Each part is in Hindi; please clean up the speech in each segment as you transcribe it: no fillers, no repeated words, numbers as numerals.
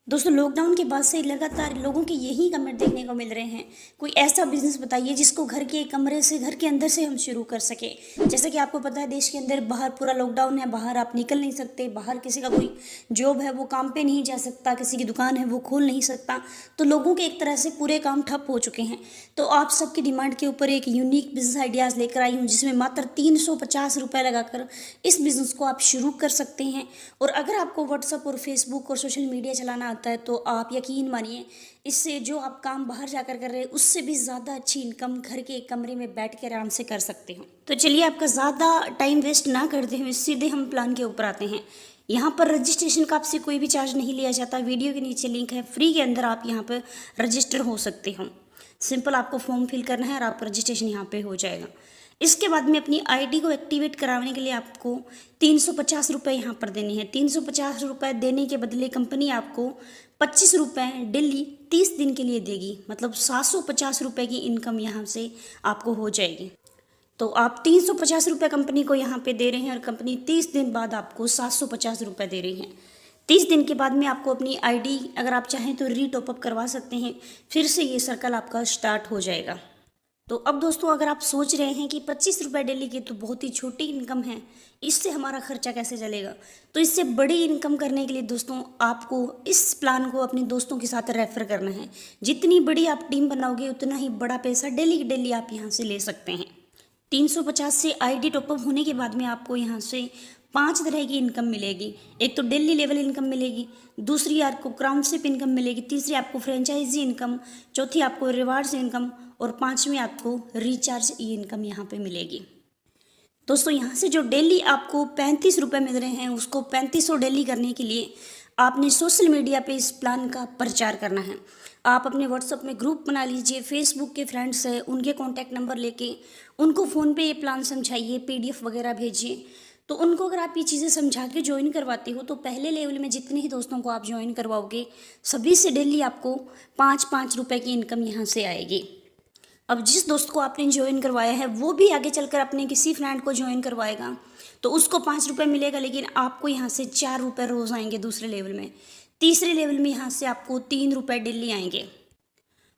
दोस्तों लॉकडाउन के बाद से लगातार लोगों के यही कमेंट देखने को मिल रहे हैं। कोई ऐसा बिजनेस बताइए जिसको घर के कमरे से, घर के अंदर से हम शुरू कर सके। जैसे कि आपको पता है देश के अंदर बाहर पूरा लॉकडाउन है, बाहर आप निकल नहीं सकते, बाहर किसी का कोई जॉब है वो काम पे नहीं जा सकता, किसी की दुकान है वो खोल नहीं सकता। तो लोगों के एक तरह से पूरे काम ठप हो चुके हैं। तो आप सबकी डिमांड के ऊपर एक यूनिक बिजनेस आइडियाज़ लेकर आई हूँ, जिसमें मात्र 350 रुपये लगाकर इस बिज़नेस को आप शुरू कर सकते हैं। और अगर आपको व्हाट्सअप और फेसबुक और सोशल मीडिया चलाना आता है तो आप यकीन मानिए, इससे जो आप काम बाहर जाकर कर रहे हैं उससे भी ज़्यादा अच्छी इनकम घर के एक कमरे में बैठ के आराम से कर सकते हो। तो चलिए आपका ज़्यादा टाइम वेस्ट ना करते हुए सीधे हम प्लान के ऊपर आते हैं। यहाँ पर रजिस्ट्रेशन का आपसे कोई भी चार्ज नहीं लिया जाता। वीडियो के नीचे लिंक है, फ्री के अंदर आप यहाँ पर रजिस्टर हो सकते हो। सिंपल आपको फॉर्म फिल करना है और आपका रजिस्ट्रेशन यहाँ पे हो जाएगा। इसके बाद में अपनी आईडी को एक्टिवेट कराने के लिए आपको 350 रुपये यहाँ पर देनी है। 350 रुपये देने के बदले कंपनी आपको 25 रुपये डेली 30 दिन के लिए देगी, मतलब 750 रुपये की इनकम यहाँ से आपको हो जाएगी। तो आप 350 रुपये कंपनी को यहाँ पे दे रहे हैं और कंपनी 30 दिन बाद आपको 750 रुपये दे रही है। 30 दिन के बाद में आपको अपनी आईडी अगर आप चाहें तो रीटॉपअप करवा सकते हैं, फिर से ये सर्कल आपका स्टार्ट हो जाएगा। तो अब दोस्तों अगर आप सोच रहे हैं कि 25 रुपये डेली की तो बहुत ही छोटी इनकम है, इससे हमारा खर्चा कैसे चलेगा, तो इससे बड़ी इनकम करने के लिए दोस्तों आपको इस प्लान को अपने दोस्तों के साथ रेफर करना है। जितनी बड़ी आप टीम बनाओगे उतना ही बड़ा पैसा डेली डेली आप यहाँ से ले सकते हैं। 350 से आईडी टॉपअप होने के बाद में आपको यहाँ से 5 तरह की इनकम मिलेगी। एक तो डेली लेवल इनकम मिलेगी, दूसरी आपको क्राउनशिप इनकम मिलेगी, तीसरी आपको फ्रेंचाइजी इनकम, चौथी आपको रिवार्ड्स इनकम और पांचवी आपको रिचार्ज इनकम यहाँ पे मिलेगी। दोस्तों यहाँ से जो डेली आपको 35 रुपये मिल रहे हैं उसको 3500 डेली करने के लिए आपने सोशल मीडिया पे इस प्लान का प्रचार करना है। आप अपने व्हाट्सएप में ग्रुप बना लीजिए, फेसबुक के फ्रेंड्स हैं उनके कॉन्टैक्ट नंबर लेके उनको फ़ोन पे ये प्लान समझाइए, PDF वगैरह भेजिए। तो उनको अगर आप ये चीज़ें समझा के ज्वाइन करवाते हो तो पहले लेवल में जितने ही दोस्तों को आप ज्वाइन करवाओगे सभी से डेली आपको 5-5 रुपये की इनकम यहाँ से आएगी। अब जिस दोस्त को आपने ज्वाइन करवाया है वो भी आगे चलकर अपने किसी फ्रेंड को ज्वाइन करवाएगा तो उसको 5 रुपये मिलेगा, लेकिन आपको यहाँ से 4 रुपये रोज़ आएंगे दूसरे लेवल में। तीसरे लेवल में यहाँ से आपको 3 रुपये डेली आएंगे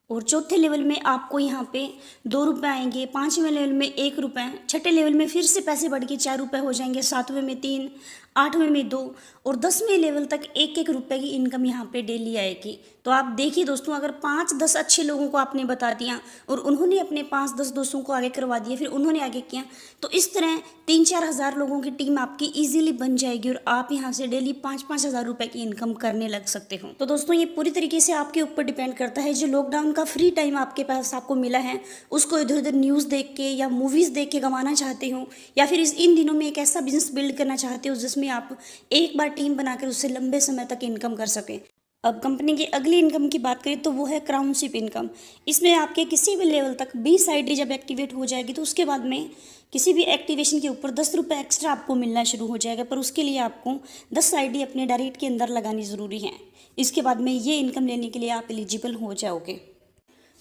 और चौथे लेवल में आपको यहाँ पे 2 रुपये आएंगे, 5वें लेवल में 1 रुपये, छठे लेवल में फिर से पैसे बढ़ के 4 रुपये हो जाएंगे, 7वें में 3, 8वें में 2 और 10वें लेवल तक 1-1 रुपये की इनकम यहाँ पे डेली आएगी। तो आप देखिए दोस्तों, अगर 5-10 अच्छे लोगों को आपने बता दिया और उन्होंने अपने 5-10 दोस्तों को आगे करवा दिया, फिर उन्होंने आगे किया, तो इस तरह 3-4 हज़ार लोगों की टीम आपकी ईजिली बन जाएगी और आप यहाँ से डेली 5-5 हज़ार रुपये की इनकम करने लग सकते हो। तो दोस्तों ये पूरी तरीके से आपके ऊपर डिपेंड करता है। जो लॉकडाउन का फ्री टाइम आपके पास आपको मिला है उसको इधर उधर न्यूज़ देख के या मूवीज़ देख के कमाना चाहते हो, या फिर इन दिनों में एक ऐसा बिजनेस बिल्ड करना चाहते हो जिसमें आप एक बार टीम बनाकर उससे लंबे समय तक इनकम कर सकें। अब कंपनी की अगली इनकम की बात करें तो वो है क्राउनशिप इनकम। इसमें आपके किसी भी लेवल तक 20 आईडी जब एक्टिवेट हो जाएगी तो उसके बाद में किसी भी एक्टिवेशन के ऊपर 10 रुपये एक्स्ट्रा आपको मिलना शुरू हो जाएगा, पर उसके लिए आपको 10 आईडी अपने डायरेक्ट के अंदर लगानी ज़रूरी है। इसके बाद में ये इनकम लेने के लिए आप एलिजिबल हो जाओगे।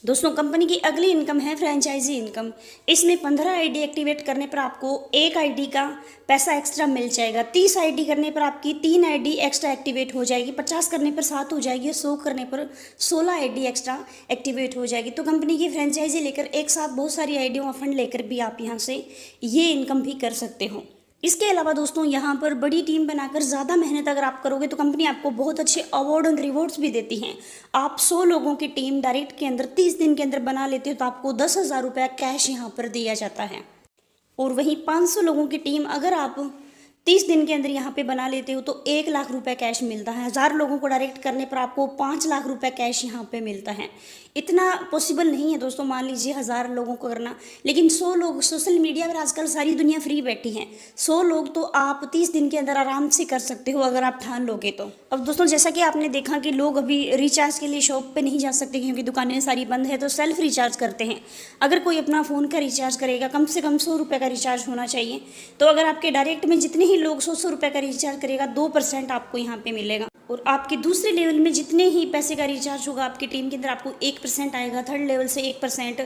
दोस्तों कंपनी की अगली इनकम है फ्रेंचाइजी इनकम। इसमें 15 आईडी एक्टिवेट करने पर आपको 1 आईडी का पैसा एक्स्ट्रा मिल जाएगा। 30 आईडी करने पर आपकी 3 आईडी एक्स्ट्रा एक्टिवेट हो जाएगी, 50 करने पर 7 हो जाएगी, 100 करने पर 16 आईडी एक्स्ट्रा एक्टिवेट हो जाएगी। तो कंपनी की फ्रेंचाइजी लेकर एक साथ बहुत सारी आईडियों का फंड लेकर भी आप यहाँ से ये इनकम भी कर सकते हो। इसके अलावा दोस्तों यहाँ पर बड़ी टीम बनाकर ज़्यादा मेहनत अगर आप करोगे तो कंपनी आपको बहुत अच्छे अवार्ड और रिवॉर्ड्स भी देती हैं। आप 100 लोगों की टीम डायरेक्ट के अंदर 30 दिन के अंदर बना लेते हो तो आपको 10,000 रुपये कैश यहाँ पर दिया जाता है। और वहीं 500 लोगों की टीम अगर आप 30 दिन के अंदर यहाँ पे बना लेते हो तो 1 लाख रुपए कैश मिलता है। 1000 लोगों को डायरेक्ट करने पर आपको 5 लाख रुपए कैश यहाँ पे मिलता है। इतना पॉसिबल नहीं है दोस्तों, मान लीजिए 1000 लोगों को करना, लेकिन 100 लोग सोशल मीडिया पर आजकल सारी दुनिया फ्री बैठी है। 100 लोग तो आप 30 दिन के अंदर आराम से कर सकते हो अगर आप ठान लोगे तो। अब दोस्तों जैसा कि आपने देखा कि लोग अभी रिचार्ज के लिए शॉप पे नहीं जा सकते क्योंकि दुकानें सारी बंद है, तो सेल्फ रिचार्ज करते हैं। अगर कोई अपना फ़ोन का रिचार्ज करेगा, कम से कम 100 रुपये का रिचार्ज होना चाहिए। तो अगर आपके डायरेक्ट में जितने ही लोग 100 रुपये का रिचार्ज करेगा 2% आपको यहाँ पे मिलेगा। और आपके दूसरे लेवल में जितने ही पैसे का रिचार्ज होगा आपकी टीम के अंदर आपको 1% आएगा, थर्ड लेवल से 1%,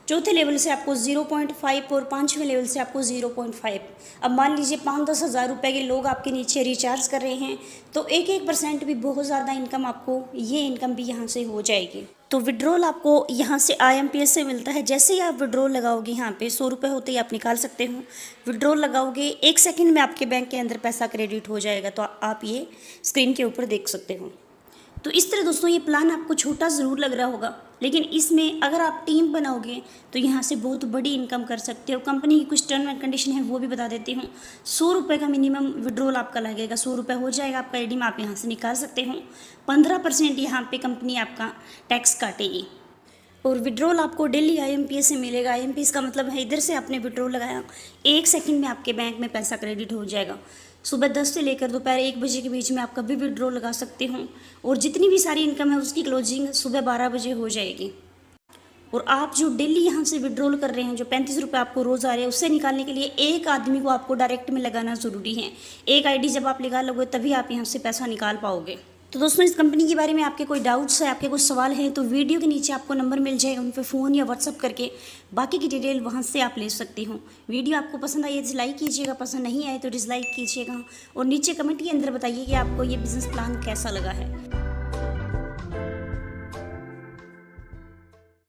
चौथे लेवल से आपको 0.5 और पाँचवें लेवल से आपको 0.5। अब मान लीजिए 5-10 हज़ार रुपये के लोग आपके नीचे रिचार्ज कर रहे हैं तो 1% भी बहुत ज़्यादा इनकम आपको, ये इनकम भी यहाँ से हो जाएगी। तो विड्रॉल आपको यहाँ से IMPS से मिलता है। जैसे ही आप विड्रॉल लगाओगे यहाँ पे 100 रुपये होते ही आप निकाल सकते हो। विड्रॉल लगाओगे 1 सेकंड में आपके बैंक के अंदर पैसा क्रेडिट हो जाएगा। तो आप ये स्क्रीन के ऊपर देख सकते हो। तो इस तरह दोस्तों ये प्लान आपको छोटा ज़रूर लग रहा होगा, लेकिन इसमें अगर आप टीम बनाओगे तो यहाँ से बहुत बड़ी इनकम कर सकते हो। कंपनी की कुछ टर्म एंड कंडीशन है वो भी बता देती हूँ। 100 रुपये का मिनिमम विड्रॉल आपका लगेगा। 100 रुपये हो जाएगा आपका ADM, आप यहाँ से निकाल सकते हो। 15% यहाँ पे कंपनी आपका टैक्स काटेगी। और विड्रॉल आपको डेली IMPS से मिलेगा। IMPS का मतलब है इधर से आपने विड्रॉल लगाया, 1 सेकंड में आपके बैंक में पैसा क्रेडिट हो जाएगा। सुबह 10 से लेकर दोपहर 1 बजे के बीच में आप कभी विड्रॉल लगा सकते हो और जितनी भी सारी इनकम है उसकी क्लोजिंग सुबह 12 बजे हो जाएगी। और आप जो डेली यहाँ से विड्रॉल कर रहे हैं, जो 35 रुपये आपको रोज़ आ रहे हैं, उससे निकालने के लिए एक आदमी को आपको डायरेक्ट में लगाना ज़रूरी है। एक ID जब आप लगा लोगे तभी आप यहाँ से पैसा निकाल पाओगे। तो दोस्तों इस कंपनी के बारे में आपके कोई डाउट्स है, आपके कुछ सवाल हैं तो वीडियो के नीचे आपको नंबर मिल जाएगा, उन पर फ़ोन या व्हाट्सअप करके बाकी की डिटेल वहाँ से आप ले सकती हो। वीडियो आपको पसंद आई तो लाइक कीजिएगा, पसंद नहीं आए तो डिसलाइक कीजिएगा और नीचे कमेंट के अंदर बताइए कि आपको ये बिज़नेस प्लान कैसा लगा है।